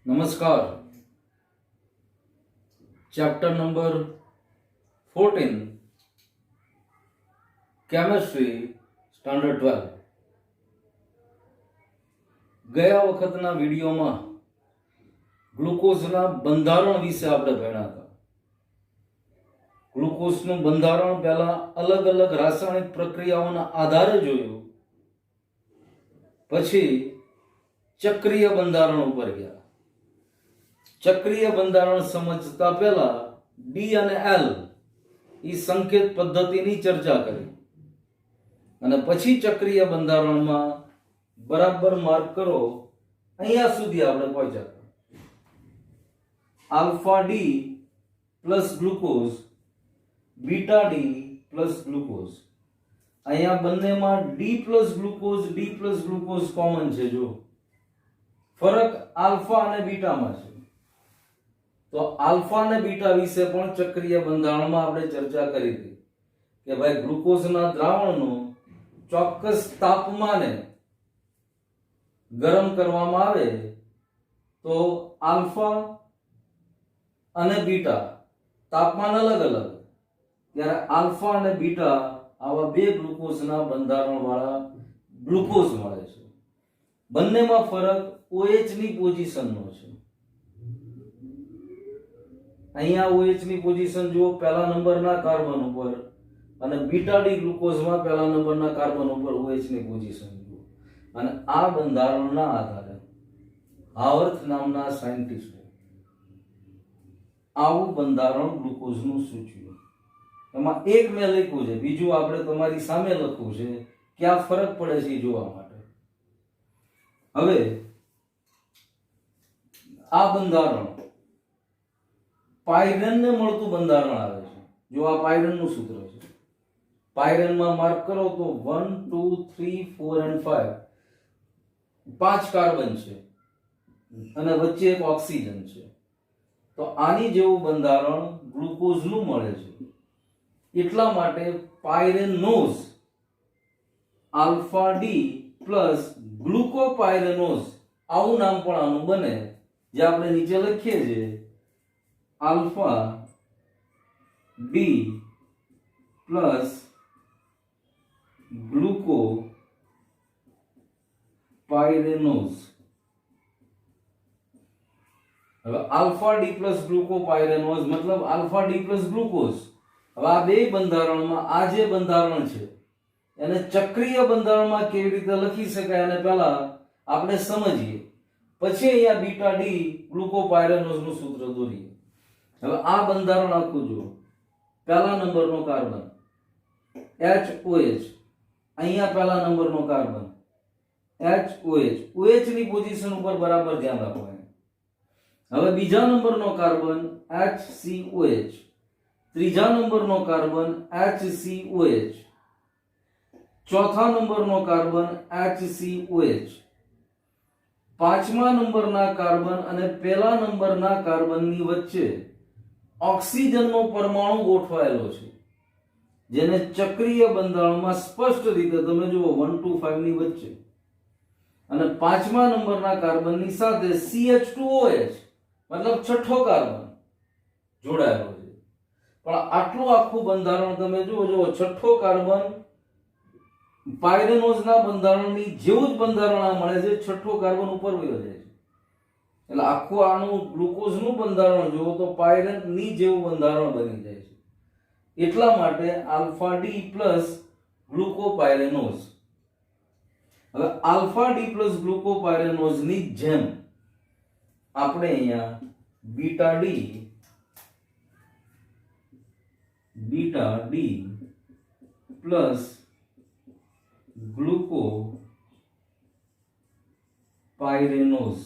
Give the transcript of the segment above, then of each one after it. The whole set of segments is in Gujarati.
नमस्कार। चैप्टर नंबर 14 केमिस्ट्री स्टैंडर्ड 12 ગયા વખતના વિડીયોમાં ગ્લુકોઝના બંધારણ વિશે આપણે ભણ્યા હતા। ગ્લુકોઝનું બંધારણ પહેલા અલગ અલગ રાસાયણિક પ્રક્રિયાઓના આધારે જોયું, પછી ચક્રીય બંધારણ ઉપર ગયા। ચક્રીય બંધારણ સમજતા પહેલા ડી અને એલ એ સંકેત પદ્ધતિની ચર્ચા કરી અને પછી ચક્રીય બંધારણમાં બરાબર માર્ક કરો, અહીંયા સુધી આપણે પહોંચ્યા। Alpha D plus glucose, beta D plus glucose. અહીંયા બંનેમાં ડી પ્લસ ગ્લુકોઝ કોમન છે। જો ફરક આલ્ફા અને બીટામાં છે, તો આલ્ફા અને બીટા વિશે પણ ચક્રીય બંધારણમાં આપણે ચર્ચા કરી હતી કે ભાઈ ગ્લુકોઝના દ્રાવણનો ચોક્કસ તાપમાને ગરમ કરવામાં આવે તો આલ્ફા અને બીટા તાપમાન અલગ અલગ, ત્યારે આલ્ફા અને બીટા આવા બે ગ્લુકોઝના બંધારણવાળા ગ્લુકોઝ મળે છે। બંનેમાં ફરક OH ની પોઝિશનનો છે। અહીંયા OH ની પોઝિશન જુઓ, પહેલા નંબરના કાર્બન ઉપર, અને બીટા ડી ગ્લુકોઝમાં પહેલા નંબરના કાર્બન ઉપર OH ની પોઝિશન જુઓ। અને આ બંધારણના આધારે હાવર્થ નામના સાયન્ટિસ્ટે આવું બંધારણ ગ્લુકોઝનું સૂચ્યું। એમાં એક મેં લખ્યું છે, બીજું આપણે તમારી સામે લખવું છે કે આ ફરક પડે છે જોવા માટે। હવે આ બંધારણ પાયરેનને મળતું બંધારણ આવે છે। જો આ પાયરેનનું સૂત્ર છે, પાયરેનમાં માર્ક કરો તો 1 2 3 4 અને 5 પાંચ કાર્બન છે અને વચ્ચે એક ઓક્સિજન છે। તો આની જેવું બંધારણ ગ્લુકોઝનું મળે છે। એટલા માટે પાયરેનોઝ આલ્ફા ડી પ્લસ ગ્લુકોપાયરેનોઝ આવું નામ પણ આનું બને, જે આપણે નીચે લખીએ છીએ આલ્ફા ડી પ્લસ ગ્લુકોપાયરેનોઝ। હવે આલ્ફા ડી પ્લસ ગ્લુકોપાયરેનોઝ મતલબ આલ્ફા ડી પ્લસ ગ્લુકોઝ। હવે આ બે બંધારણમાં આ જે બંધારણ છે એને ચક્રીય બંધારણમાં કેવી રીતે લખી શકાય અને પહેલા આપણે સમજીએ, પછી અહીંયા બીટા ડી ગ્લુકોપાયરેનોઝનું સૂત્ર દોરીએ। હવે આ બંધારણ આખું જુઓ, પહેલા નંબરનો કાર્બન HOH, અહીંયા પહેલા નંબરનો કાર્બન HOH, OH ની પોઝિશન ઉપર બરાબર ધ્યાન રાખવાનું। હવે બીજા નંબરનો કાર્બન HCOH, ત્રીજા નંબરનો કાર્બન HCOH, ચોથા નંબરનો કાર્બન HCOH, પાંચમા નંબરના કાર્બન અને પહેલા નંબરના કાર્બનની વચ્ચે ઓક્સિજનનો પરમાણુ ગોઠવાયેલો છે, જેને ચક્રીય બંધારણમાં સ્પષ્ટ રીતે તમે જુઓ 1 2 5 ની વચ્ચે, અને પાંચમા નંબરના કાર્બનની સાથે CH2OH મતલબ છઠ્ઠો કાર્બન જોડાયેલો છે। પણ આટલું આખું બંધારણ તમે જુઓ, છઠ્ઠો કાર્બન પાયરેનોઝના બંધારણની જેવું જ બંધારણ આ મળે છે, છઠ્ઠો કાર્બન ઉપર વયો જાય છે। એટલે આખું આનું ગ્લુકોઝનું બંધારણ જુઓ તો પાયરેન ની જેવું બંધારણ બની જાય છે। એટલા માટે આલ્ફા ડી પ્લસ ગ્લુકોપાયરેનોઝ। હવે આલ્ફા ડી પ્લસ ગ્લુકોપાયરેનોઝ ની જેમ આપણે અહીંયા બીટા ડી પ્લસ ગ્લુકોપાયરેનોઝ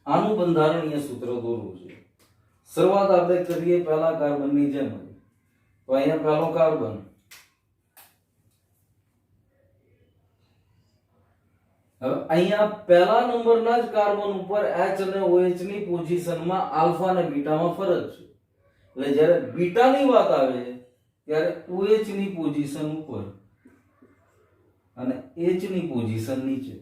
આનું બંધારણ અહીંયા સૂત્ર દોરવું છે। શરૂઆત આપણે કરીએ પહેલા કાર્બનની જેમ। તો અહીંયા પહેલો કાર્બન, હવે અહીંયા પહેલા નંબરના જ કાર્બન ઉપર H અને OH ની પોઝિશનમાં આલ્ફા અને બીટામાં ફરક છે। એટલે જ્યારે બીટાની વાત આવે ત્યારે OH ની પોઝિશન ઉપર અને H ની પોઝિશન નીચે।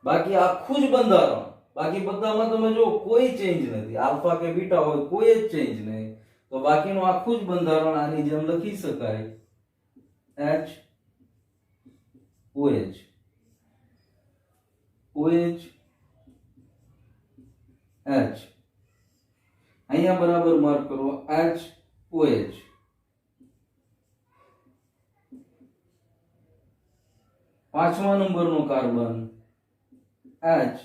બાકી આખું જ બંધારણ, બાકી બધામાં તમે જો કોઈ ચેન્જ નથી, આલ્ફા કે બીટા હોય કોઈ જ ચેન્જ નહીં, તો બાકીનું આખું જ બંધારણ આની જેમ લખી શકાય H OH OH H, અહીંયા બરાબર માર્ક કરો H OH. પાંચમા નંબરનો કાર્બન H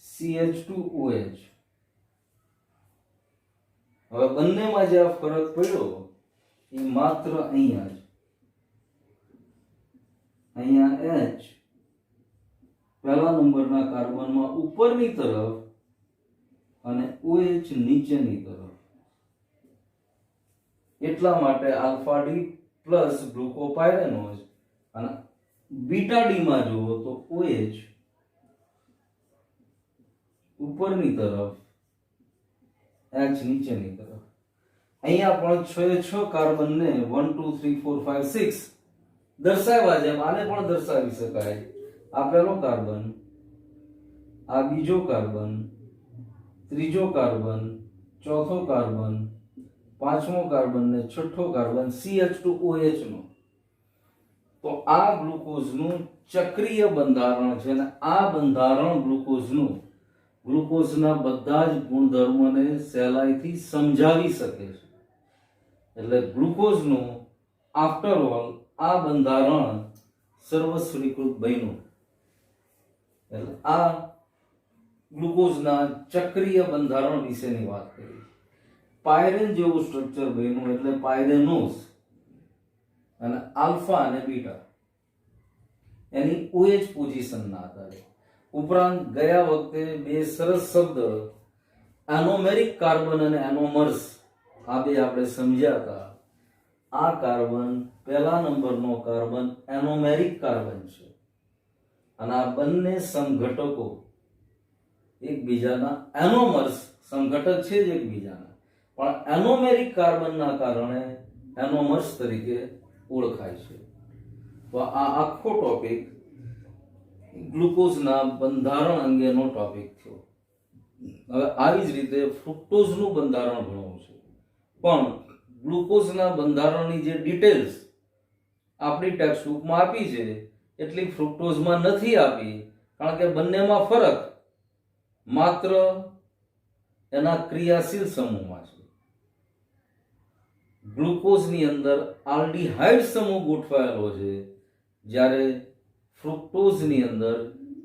CH2OH. હવે બંનેમાં જે આ ફરક પડ્યો એ માત્ર અહીંયા જ, અહીંયા H પહેલા નંબરના કાર્બનમાં ઉપરની તરફ અને OH નીચેની તરફ. એટલા માટે આલ્ફા ડી પ્લસ ગ્લુકોપાયરેનોઝ અને બીટા ડી માં જુઓ તો OH ઉપરની તરફ, H નીચેની તરફ. અહીંયા પણ 6 કાર્બનને 1 2 3 4 5 6 દર્શાવ્યા જેમ આને પણ દર્શાવી શકાય. આ પહેલો કાર્બન, આ બીજો કાર્બન, ત્રીજો કાર્બન, ચોથો કાર્બન, પાંચમો કાર્બન ને છઠ્ઠો કાર્બન CH2OH નો. તો આ ગ્લુકોઝનું ચક્રીય બંધારણ છે અને આ બંધારણ ગ્લુકોઝના બધા જ ગુણધર્મોને સહેલાઈથી સમજાવી શકે છે. એટલે ગ્લુકોઝનું આફ્ટર ઓલ આ બંધારણ સર્વસ્વીકૃત બન્યું. એટલે આ ગ્લુકોઝના ચક્રીય બંધારણ વિશેની વાત કરી. પાયરેન જેવું સ્ટ્રક્ચર બન્યું એટલે પાયરેનોઝ અને આલ્ફા અને બીટા એની OH પોઝિશનના આધારે. ઉપરાંત ગયા વખતે બે સરસ શબ્દ એનોમેરિક કાર્બન અને એનોમર્સ આ બે આપણે સમજ્યા હતા. આ કાર્બન પહેલા નંબરનો કાર્બન એનોમેરિક કાર્બન છે અને આ બંને સમઘટકો એકબીજાના, એનોમર્સ સમઘટક છે જ એકબીજાના, પણ એનોમેરિક કાર્બનના કારણે એનોમર્સ તરીકે ઓળખાય છે. તો આ આખો ટોપિક ગ્લુકોઝના બંધારણ અંગેનો ટોપિક થયો. હવે આવી જ રીતે ફ્રુક્ટોઝનું બંધારણ ભણવું છે, પણ ગ્લુકોઝના બંધારણની જે ડિટેલ્સ આપણી ટેક્સ્ટ બુકમાં આપી છે એટલી ફ્રુક્ટોઝમાં નથી આપી, કારણ કે બંનેમાં ફરક માત્ર એના ક્રિયાશીલ સમૂહમાં છે. ગ્લુકોઝની અંદર આલ્ડીહાઇડ સમૂહ ગોઠવાયેલો છે, જ્યારે ફ્રુક્ટોઝની અંદર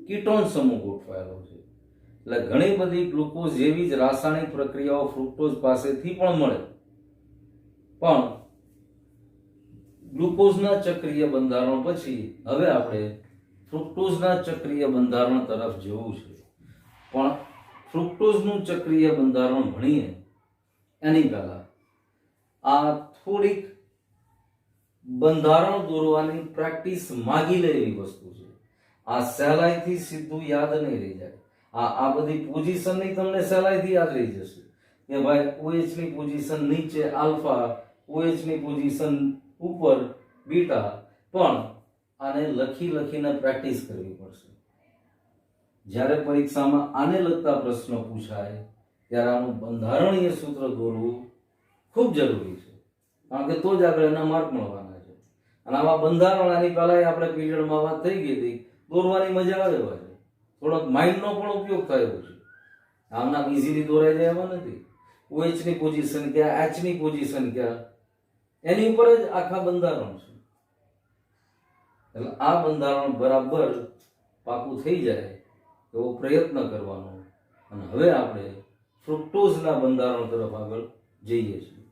કીટોન સમૂહ ગોઠવાયેલો છે. એટલે ઘણી બધી ગ્લુકોઝ જેવી જ રાસાયણિક પ્રક્રિયાઓ ફ્રુક્ટોઝ પાસેથી પણ મળે, પણ ગ્લુકોઝના ચક્રીય બંધારણ પછી હવે આપણે ફ્રુક્ટોઝના ચક્રીય બંધારણ તરફ જવું છે. પણ ફ્રુક્ટોઝનું ચક્રીય બંધારણ ભણીએ એની પહેલા આ થોડીક બંધારણ દોરવાની પ્રેક્ટિસ માગી લે એવી વસ્તુ છે. આ સહેલાઈથી સીધું યાદ નહીં રહી જાય. આ બધી પોઝિશન ની તમને સહેલાઈથી યાદ રહી જશે કે ભાઈ OH ની પોઝિશન નીચે આલ્ફા, OH ની પોઝિશન ઉપર બીટા, પણ આને લખીને પ્રેક્ટિસ કરવી પડશે. જ્યારે પરીક્ષામાં આને લગતા પ્રશ્નો પૂછાય ત્યારે આનું બંધારણીય સૂત્ર દોરવું ખૂબ જરૂરી છે, કારણ કે તો જ આગળ એના માર્ક મળવાના છે. અને આવા બંધારણ આની પહેલા આપણે પીરિયડમાં વાત થઈ ગઈ હતી, દોરવાની મજા આવે છે, થોડોક માઇન્ડનો પણ ઉપયોગ થયો છે. આમના ઇઝીલી દોરાઈ જાય એમાં નથી. OH ની પોઝિશન ક્યાં, H ની પોઝિશન ક્યાં, એની ઉપર જ આખા બંધારણ છે. એટલે આ બંધારણ બરાબર પાકું થઈ જાય એવો પ્રયત્ન કરવાનો. અને હવે આપણે ફ્રુક્ટોઝના બંધારણ તરફ આગળ જઈએ છીએ.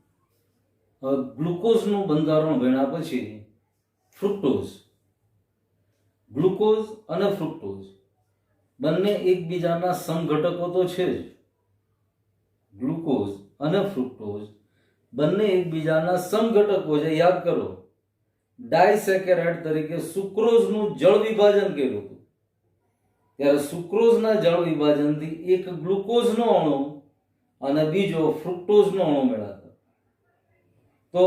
હવે ગ્લુકોઝનું બંધારણ ભણ્યા પછી ફ્રુક્ટોઝ, ગ્લુકોઝ અને ફ્રુક્ટોઝ બંને એકબીજાના સમઘટકો તો છે જ. ગ્લુકોઝ અને ફ્રુક્ટોઝ બંને એકબીજાના સમઘટકો છે. યાદ કરો, ડાયસેકેરાઇડ તરીકે સુક્રોઝનું જળ વિભાજન કર્યું હતું, ત્યારે સુક્રોઝના જળ વિભાજનથી એક ગ્લુકોઝનો અણુ અને બીજો ફ્રુક્ટોઝનો અણુ મેળવતા. તો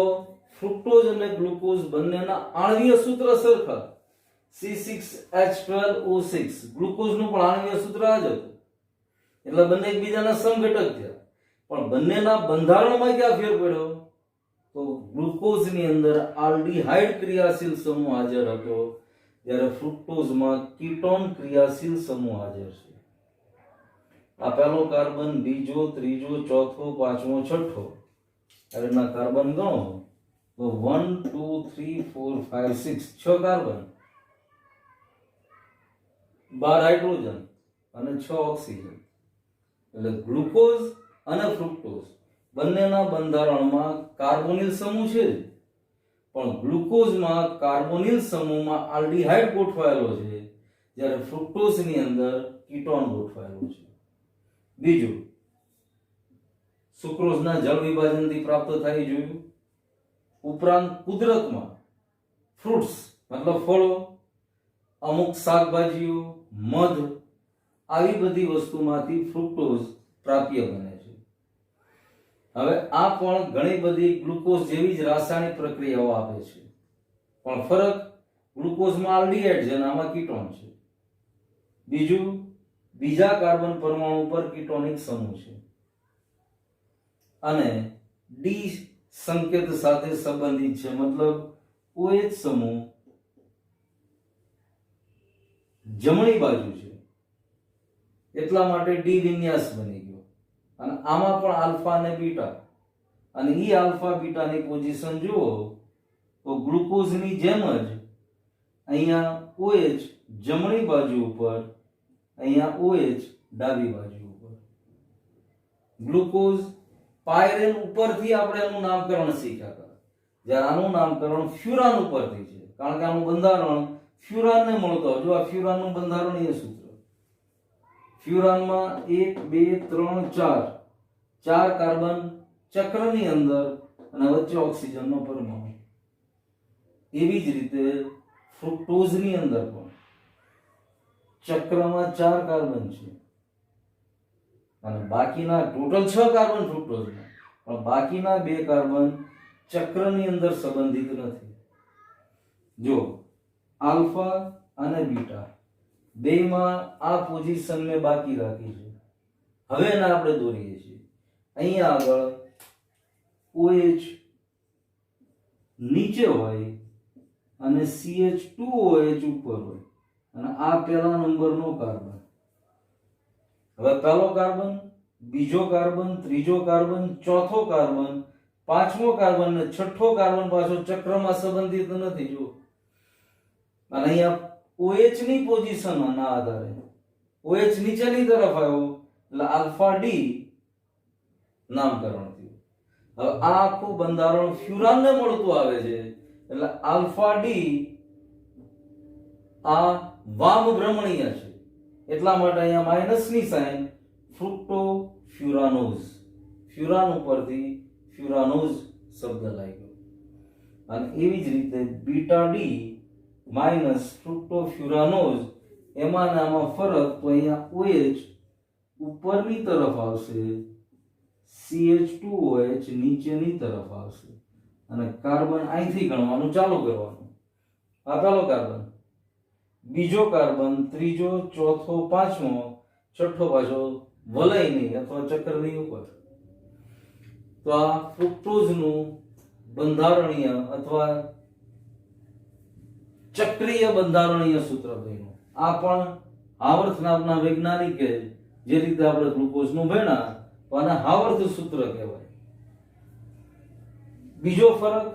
ફ્રુક્ટોઝ અને ગ્લુકોઝ બંનેના આણ્વીય સૂત્ર સરખા, C6H12O6 ગ્લુકોઝનું પણ આણ્વીય સૂત્ર આ જ હતું. એટલે બંને એકબીજાના સમઘટક થયા, પણ બંનેના બંધારણમાં ક્યાં ફેર પડ્યો? તો ગ્લુકોઝની અંદર આલ્ડીહાઇડ ક્રિયાશીલ સમૂહ હાજર હતો, જ્યારે ફ્રુક્ટોઝમાં કીટોન ક્રિયાશીલ સમૂહ હાજર છે. આ પહેલો કાર્બન, બીજો, ત્રીજો, ચોથો, પાંચમો, છઠ્ઠો આ રીતના કાર્બન ગણો તો 1 2 3 4 5 6 6 કાર્બન, 12 હાઇડ્રોજન અને 6 ઓક્સિજન. એટલે ગ્લુકોઝ અને ફ્રુક્ટોઝ બંનેના બંધારણમાં કાર્બોનિલ સમૂહ છે, પણ ગ્લુકોઝમાં કાર્બોનિલ સમૂહમાં આલ્ડીહાઇડ ગોઠવાયેલો છે, જ્યારે ફ્રુક્ટોઝની અંદર કીટોન ગોઠવાયેલો છે. બીજું, સુક્રોઝના જળ વિભાજનથી પ્રાપ્ત થાય જોયું. ઉપરાંત કુદરતમાં ફ્રૂટ્સ મતલબ ફળો, અમુક શાકભાજીઓ, મધ આવી બધી વસ્તુમાંથી ફ્રુક્ટોઝ પ્રાપ્ય બને છે. હવે આ પણ ઘણી બધી ગ્લુકોઝ જેવી જ રાસાયણિક પ્રક્રિયાઓ આપે છે, પણ ફરક ગ્લુકોઝમાં આલ્ડીહાઇડ છે અને આમાં કીટોન છે. બીજું, બીજા કાર્બન પરમાણુ પર કીટોનિક સમૂહ છે અને ડી સંકેત સાથે સંબંધિત છે, મતલબ OH સમૂહ જમણી બાજુ છે, એટલા માટે ડી વિન્યાસ બની ગયો. અને આમાં પણ આલ્ફા અને બીટા, અને ઈ આલ્ફા બીટાની પોઝિશન જુઓ તો ગ્લુકોઝની જેમ જ અહીંયા OH જમણી બાજુ ઉપર, અહીંયા OH ડાબી બાજુ ઉપર. ગ્લુકોઝ પાયરેન ઉપરથી આપણે એનું નામકરણ શીખ્યા હતા, જ્યારે આનું નામકરણ ફ્યુરાન ઉપરથી છે, કારણ કે આનું બંધારણ ફ્યુરાનને મળતો. જો આ ફ્યુરાનનું બંધારણીય સૂત્ર, ફ્યુરાનમાં 1 2 3 4 4 કાર્બન ચક્રની અંદર અને વચ્ચે ઓક્સિજનનો પરમાણુ. એવી જ રીતે ફ્રુક્ટોઝની અંદર પણ ચક્રમાં 4 કાર્બન છે અને બાકીના ટોટલ 6 કાર્બન ફ્રુક્ટોઝમાં, પણ બાકીના 2 કાર્બન ચક્રની અંદર સંબંધિત નથી. જો આલ્ફા અને બીટા બેમાં આ પોઝિશન મેં બાકી રાખી છે. હવે એને આપણે દોરીએ છીએ. અહીંયા આગળ OH નીચે હોય અને CH2OH ઉપર હોય, અને આ પહેલા નંબરનો કાર્બન. હવે પહેલો કાર્બન, બીજો કાર્બન, ત્રીજો કાર્બન, ચોથો કાર્બન, પાંચમો કાર્બન ને છઠ્ઠો કાર્બન પાછો ચક્રમાં સંબંધિત નથી. જો અને અહીંયા OH ની પોઝિશન ના આધારે OH નીચેની તરફ આવ્યો એટલે આલ્ફા ડી નામકરણ થયું. હવે આ આખું બંધારણ ફ્યુરાનને મળતું આવે છે, એટલે આલ્ફા ડી આ વામ ભ્રમણીય છે, એટલા માટે અહીંયા માઇનસની સાઇન ફ્રુક્ટો ફ્યુરાનોઝ, ફ્યુરાન ઉપરથી ફ્યુરાનોઝ શબ્દ લાગ્યો. અને એવી જ રીતે બીટા ડી માઇનસ ફ્રુક્ટો ફ્યુરાનોઝ, એમાં ને આમાં ફરક. તો અહીંયા OH ઉપરની તરફ આવશે, CH2OH નીચેની તરફ આવશે, અને કાર્બન અહીંથી ગણવાનું ચાલુ કરવાનું. આ પહેલો કાર્બન, બીજો કાર્બન, ત્રીજો, ચોથો, પાંચમો, છઠ્ઠો પાછો વલય નહીં અથવા ચક્રની ઉપર. તો આ ફ્રુક્ટોઝનું બંધારણીય અથવા ચક્રીય બંધારણીય સૂત્ર બન્યું. આ પણ હાવર્થ નામના વૈજ્ઞાનિકે જે રીતે આપણે ગ્લુકોઝનું ભણ્યા, તો આને હાવર્થ સૂત્ર કહેવાય. બીજો ફરક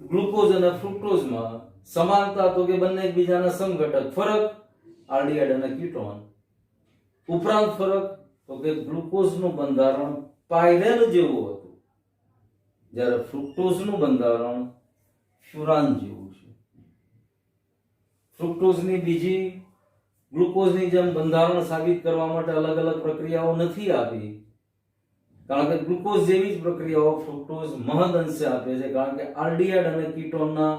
ગ્લુકોઝ અને ફ્રુક્ટોઝમાં સમાનતા તો કે બંને એકબીજાના સમઘટક. ફરક આલ્ડીહાઇડ અને કીટોન. ઉપરાંત ફરક તો કે ગ્લુકોઝનું બંધારણ પાયરેન જેવું હતું, જ્યારે ફ્રુક્ટોઝનું બંધારણ ફ્યુરાન જેવું છે. ફ્રુક્ટોઝની બીજી ગ્લુકોઝની જેમ બંધારણ સાબિત કરવા માટે અલગ અલગ પ્રક્રિયાઓ નથી આપી, કારણ કે ગ્લુકોઝ જેવી જ પ્રક્રિયાઓ ફ્રુક્ટોઝ મહદ અંશે આપે છે, કારણ કે આલ્ડીહાઇડ અને કીટોનના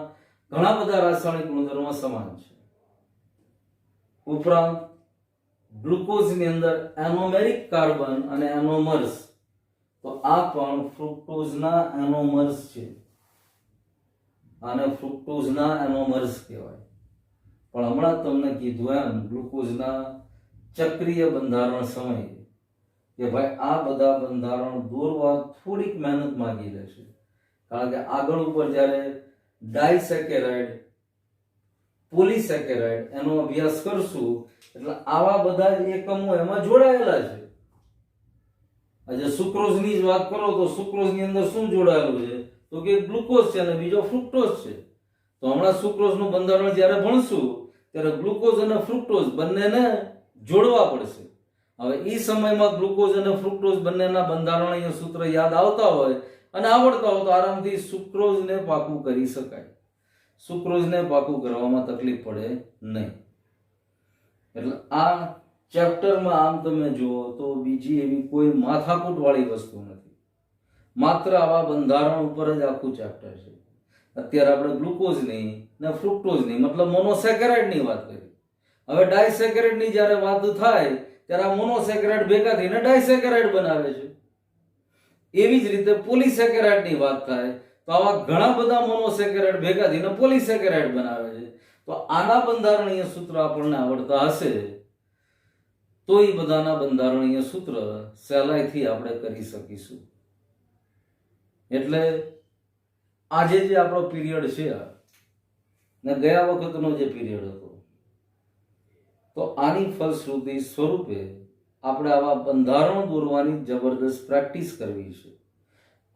ઘણા બધા રાસાયણિક ગુણધર્મો સમાન છે. ઉપરાંત ગ્લુકોઝની અંદર એનોમેરિક કાર્બન અને એનોમર્સ, તો આ પણ ફ્રુક્ટોઝના એનોમર્સ છે, આને ફ્રુક્ટોઝના એનોમર્સ કહેવાય. પણ હમણાં તમને કીધું એમ ગ્લુકોઝના ચક્રીય બંધારણ સમયે કે ભાઈ આ બધા બંધારણ દોરવા થોડીક મહેનત માંગી લેશે, કારણ કે આગળ ઉપર જ્યારે ડાયસેકેરાઇડ, પોલીસેકેરાઇડ એનો અભ્યાસ કરશું એટલે આવા બધા એકમો એમાં જોડાયેલા છે. આજે સુક્રોઝની જ વાત કરો તો સુક્રોઝની અંદર શું જોડાયેલું છે તો કે ગ્લુકોઝ છે અને બીજો ફ્રુક્ટોઝ છે. તો હમણાં સુક્રોઝનું બંધારણ જ્યારે ભણશું ત્યારે ગ્લુકોઝ અને ફ્રુક્ટોઝ બંનેને જોડવા પડશે. હવે એ સમયમાં ગ્લુકોઝ અને ફ્રુક્ટોઝ બંનેના બંધારણીય સૂત્ર યાદ આવતા હોય અને આવડતા હોય તો આરામથી સુક્રોઝને પાકું કરી શકાય. સુક્રોઝને પાકું કરવામાં તકલીફ પડે નહીં. એટલે આ ચેપ્ટરમાં આમ તમે જુઓ તો બીજી એવી કોઈ માથાકૂટ વાળી વસ્તુ નથી, માત્ર આવા બંધારણ ઉપર જ આખું ચેપ્ટર છે. અત્યારે આપણે ગ્લુકોઝની ને ફ્રુક્ટોઝની મતલબ મોનોસેકેરાઇડની વાત કરી. હવે ડાયસેકેરાઇડની જ્યારે વાત થાય ત્યારે આ મોનોસેકેરાઇડ ભેગા થઈને ડાયસેકેરાઇડ બનાવે છે. એવી જ રીતે પોલીસેકેરાઇડની વાત થાય તો આવા ઘણા બધા મોનોસેકેરાઇડ ભેગા થઈને પોલીસેકેરાઇડ બનાવે છે. તો આના બંધારણીય સૂત્ર આપણને આવડતા હશે તો એ બધાના બંધારણીય સૂત્ર સહેલાઈથી આપણે કરી શકીશું. એટલે આજે જે આપણો પીરિયડ છે ને ગયા વખતનો જે પીરિયડ હતો તો આની ફલશ્રુતિ સ્વરૂપે આપણે આવા બંધારણ દોરવાની જબરદસ્ત પ્રેક્ટિસ કરવી છે.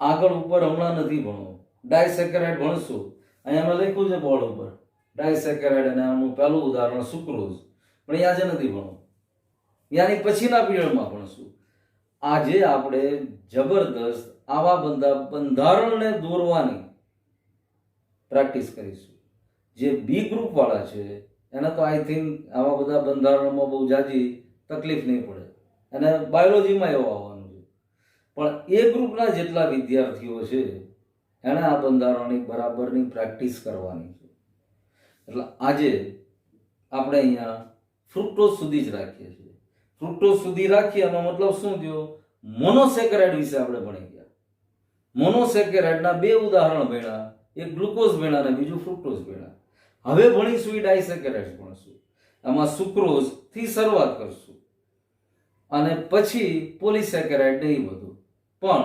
આગળ ઉપર હમણાં નથી ભણવું, ડાયસેકેરાઇડ ભણશું. અહીંયા મેં લખ્યું છે બોર્ડ ઉપર ડાયસેકેરાઇડ અને આનું પહેલું ઉદાહરણ સુક્રોઝ, પણ એ આજે નથી ભણવું, યાની પછીના પીરિયડમાં ભણશું. આજે આપણે જબરદસ્ત આવા બંધારણને દોરવાની પ્રેક્ટિસ કરીશું. જે બી ગ્રુપ વાળા છે એને તો આઈ થિંક આવા બધા બંધારણમાં બહુ જાજી તકલીફ નહીં પડે, અને બાયોલોજીમાં એવું આવવાનું છે. પણ એ ગ્રુપના જેટલા વિદ્યાર્થીઓ છે એને આ બંધારણની બરાબરની પ્રેક્ટિસ કરવાની છે. એટલે આજે આપણે અહીંયા ફ્રુક્ટોઝ સુધી જ રાખીએ છીએ. ફ્રુક્ટોઝ સુધી રાખીએ એનો મતલબ શું થયો? મોનોસેકેરાઇડ વિશે આપણે ભણી ગયા. મોનોસેકેરાઇડના બે ઉદાહરણ ભણ્યા, એક ગ્લુકોઝ ભણ્યા અને બીજું ફ્રુક્ટોઝ ભણ્યા. હવે ભણીશું એ ડાયસેકેરાઇડ ભણશું. આમાં સુક્રોઝ થી શરૂઆત કરશું અને પછી પોલીસેકેરાઇડ ને એ બધું. પણ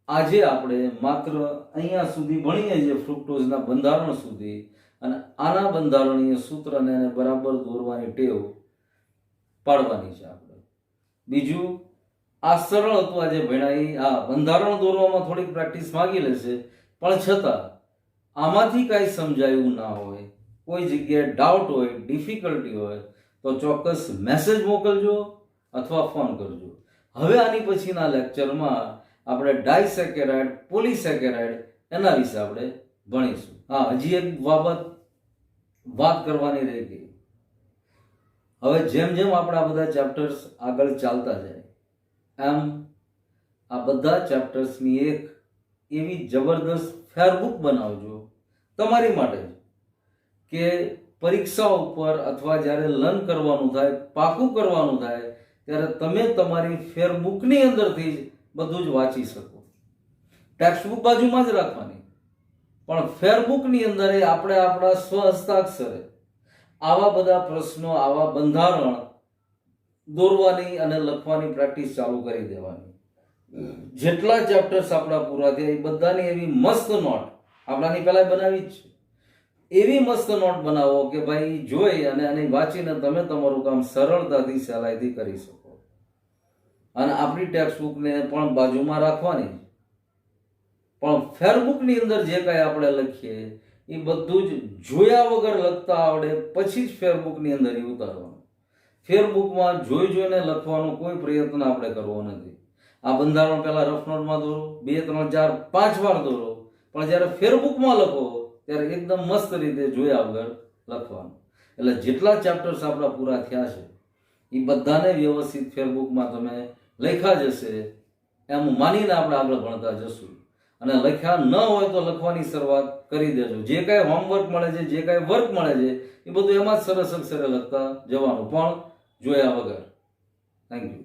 આજે આપણે માત્ર અહીંયા સુધી ભણીએ છીએ ફ્રુક્ટોઝના બંધારણ સુધી, અને આના બંધારણીય સૂત્રને એને બરાબર દોરવાની ટેવ પાડવાની છે આપણે. બીજું આ સરળ હતું આજે ભણાય. આ બંધારણ દોરવામાં થોડીક પ્રેક્ટિસ માંગી લેશે, પણ છતાં આમાંથી કાંઈ સમજાયું ના હોય, કોઈ જગ્યાએ ડાઉટ હોય, ડિફિકલ્ટી હોય તો ચોક્કસ મેસેજ મોકલજો અથવા ફોન કરજો. હવે આની પછીના લેક્ચરમાં આપણે ડાયસેકેરાઇડ, પોલીસેકેરાઇડ એના વિશે આપણે ભણીશું. હા, હજી એક બાબત વાત કરવાની રહી ગઈ. હવે જેમ જેમ આપણા બધા ચેપ્ટર્સ આગળ ચાલતા જાય એમ આ બધા ચેપ્ટર્સની એક એવી જબરદસ્ત ફેરબુક બનાવજો તમારી માટે કે પરીક્ષા ઉપર અથવા જ્યારે લર્ન કરવાનું થાય, પાકું કરવાનું થાય ત્યારે તમે તમારી ફેરબુકની અંદરથી જ બધું જ વાંચી શકો. ટેક્સ્ટબુક બાજુમાં જ રાખવાની, પણ ફેરબુકની અંદર આપણે આપણા સ્વ હસ્તાક્ષરે આવા બધા પ્રશ્નો, આવા બંધારણ દોરવાની અને લખવાની પ્રેક્ટિસ ચાલુ કરી દેવાની. જેટલા ચેપ્ટર્સ આપણા પૂરા થયા એ બધાની એવી મસ્ત નોટ આપણાની પહેલા બનાવી જ છે. એવી મસ્ત નોટ બનાવો કે ભાઈ જોઈ અને આને વાંચીને તમે તમારું કામ સરળતાથી, સહેલાઈથી કરી શકો. અને આપણી ટેક્સ્ટબુકને પણ બાજુમાં રાખવાની, પણ ફેરબુકની અંદર જે કાંઈ આપણે લખીએ એ બધું જ જોયા વગર લખતા આવડે પછી જ ફેરબુકની અંદર એ ઉતારવાનું. ફેરબુકમાં જોઈ જોઈને લખવાનો કોઈ પ્રયત્ન આપણે કરવો નથી. આ બંધારણ પહેલા રફ નોટમાં દોરો, 2, 3, 4, 5 વાર દોરો, પણ જ્યારે ફેરબુકમાં લખો ત્યારે એકદમ મસ્ત રીતે જોયા વગર લખવાનું. એટલે જેટલા ચેપ્ટર્સ આપણા પૂરા થયા છે એ બધાને વ્યવસ્થિત ફેરબુકમાં તમે લખ્યા જશે એમ માનીને આપણે આગળ ભણતા જશું. અને લખ્યા ન હોય તો લખવાની શરૂઆત કરી દેજો. જે કાંઈ હોમવર્ક મળે છે, જે કાંઈ વર્ક મળે છે એ બધું એમાં જ સરસ અક્ષરે લખતા જવાનું, પણ જોયા વગર. Thank you.